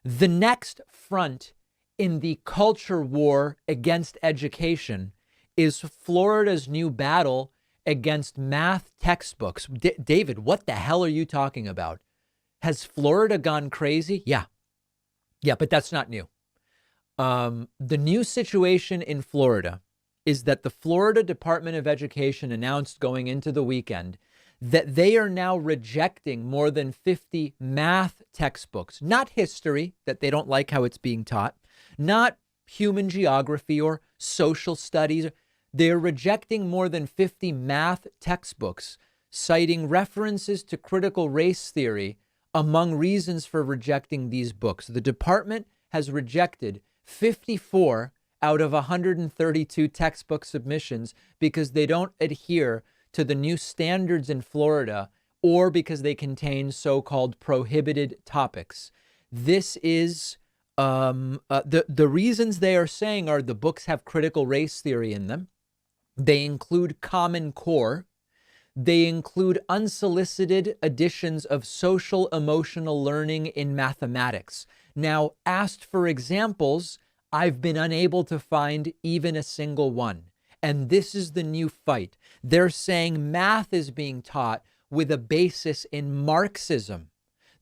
The next front in the culture war against education is Florida's new battle against math textbooks. David, what the hell are you talking about? Has Florida gone crazy? Yeah. Yeah, but that's not new. The new situation in Florida is that the Florida Department of Education announced going into the weekend that they are now rejecting more than 50 math textbooks, not history, that they don't like how it's being taught, not human geography or social studies. They're rejecting more than 50 math textbooks, citing references to critical race theory among reasons for rejecting these books. The department has rejected 54 out of 132 textbook submissions because they don't adhere to the new standards in Florida or because they contain so-called prohibited topics. This is the reasons they are saying are the books have critical race theory in them. They include Common Core. They include unsolicited additions of social emotional learning in mathematics. Now, asked for examples, I've been unable to find even a single one. And this is the new fight. They're saying math is being taught with a basis in Marxism.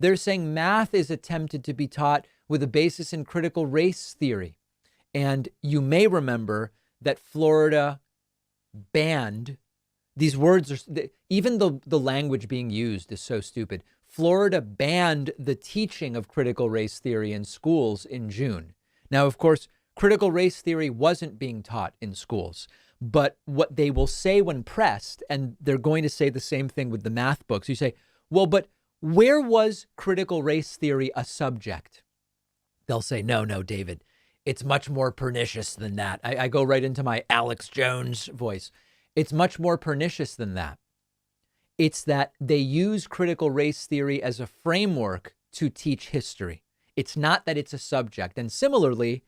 They're saying math is attempted to be taught with a basis in critical race theory. And you may remember that Florida banned these words. Even the language being used is so stupid. Florida banned the teaching of critical race theory in schools in June. Now, of course, critical race theory wasn't being taught in schools. But what they will say when pressed, and they're going to say the same thing with the math books, you say, well, but where was critical race theory a subject? They'll say, no, David, it's much more pernicious than that. I go right into my Alex Jones voice. It's much more pernicious than that. It's that they use critical race theory as a framework to teach history. It's not that it's a subject. And similarly,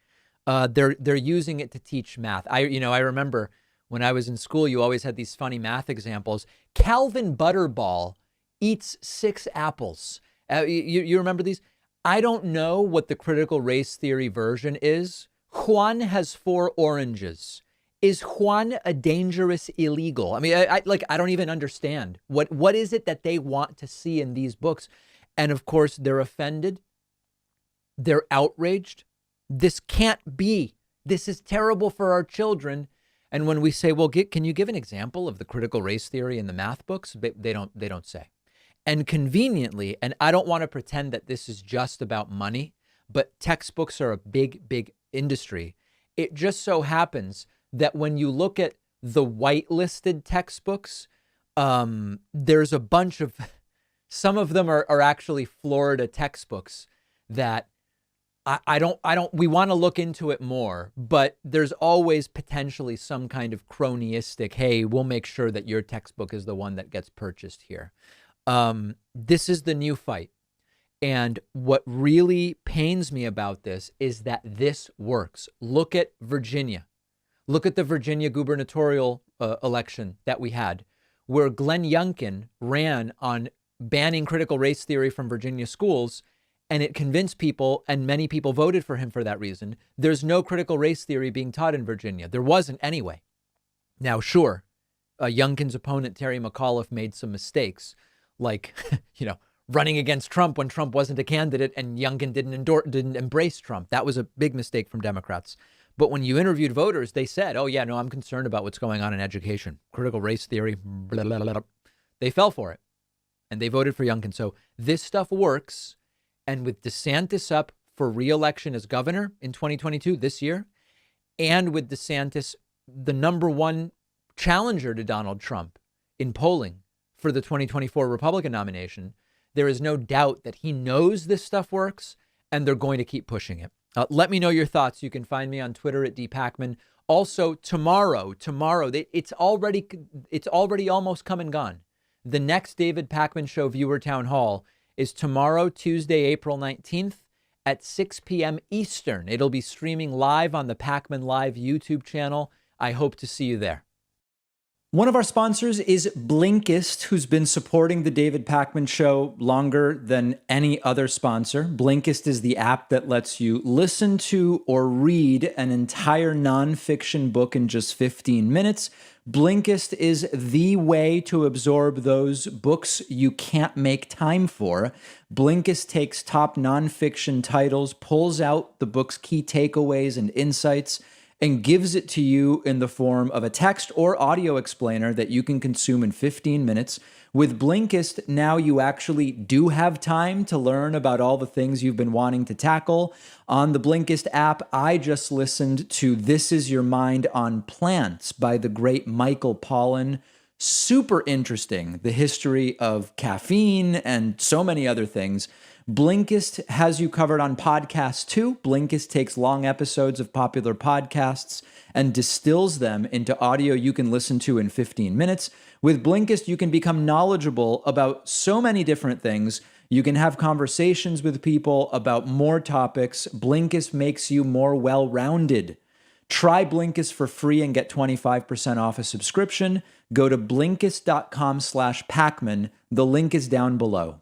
they're using it to teach math. I remember when I was in school, you always had these funny math examples. Calvin Butterball eats 6 apples. You remember these? I don't know what the critical race theory version is. Juan has 4 oranges. Is Juan a dangerous illegal? I mean, I don't even understand. What is it that they want to see in these books? And of course, they're offended. They're outraged. This can't be. This is terrible for our children. And when we say, well, can you give an example of the critical race theory in the math books? They don't say. And conveniently, and I don't want to pretend that this is just about money, but textbooks are a big, big industry. It just so happens that when you look at the whitelisted textbooks, there's a bunch of, some of them are actually Florida textbooks that we want to look into it more, but there's always potentially some kind of cronyistic, hey, we'll make sure that your textbook is the one that gets purchased here. This is the new fight. And what really pains me about this is that this works. Look at Virginia. Look at the Virginia gubernatorial election that we had, where Glenn Youngkin ran on banning critical race theory from Virginia schools. And it convinced people, and many people voted for him for that reason. There's no critical race theory being taught in Virginia. There wasn't anyway. Now, sure, Youngkin's opponent, Terry McAuliffe, made some mistakes, like, running against Trump when Trump wasn't a candidate and Youngkin didn't embrace Trump. That was a big mistake from Democrats. But when you interviewed voters, they said, oh, yeah, no, I'm concerned about what's going on in education. Critical race theory, blah, blah, blah, blah. They fell for it, and they voted for Youngkin. So this stuff works. And with DeSantis up for re-election as governor in 2022 this year, and with DeSantis, the number one challenger to Donald Trump in polling for the 2024 Republican nomination, there is no doubt that he knows this stuff works and they're going to keep pushing it. Let me know your thoughts. You can find me on Twitter at @dpacman. Also, tomorrow, it's already almost come and gone. The next David Pakman Show viewer town hall is tomorrow, Tuesday, April 19th at 6 p.m. Eastern. It'll be streaming live on the Pakman Live YouTube channel. I hope to see you there. One of our sponsors is Blinkist, who's been supporting the David Pakman Show longer than any other sponsor. Blinkist is the app that lets you listen to or read an entire nonfiction book in just 15 minutes. Blinkist is the way to absorb those books you can't make time for. Blinkist takes top nonfiction titles, pulls out the book's key takeaways and insights, and gives it to you in the form of a text or audio explainer that you can consume in 15 minutes. With Blinkist, now you actually do have time to learn about all the things you've been wanting to tackle. On the Blinkist app, I just listened to This Is Your Mind on Plants by the great Michael Pollan. Super interesting, the history of caffeine and so many other things. Blinkist has you covered on podcasts too. Blinkist takes long episodes of popular podcasts and distills them into audio you can listen to in 15 minutes. With Blinkist, you can become knowledgeable about so many different things. You can have conversations with people about more topics. Blinkist makes you more well-rounded. Try Blinkist for free and get 25% off a subscription. Go to Blinkist.com/Pakman. The link is down below.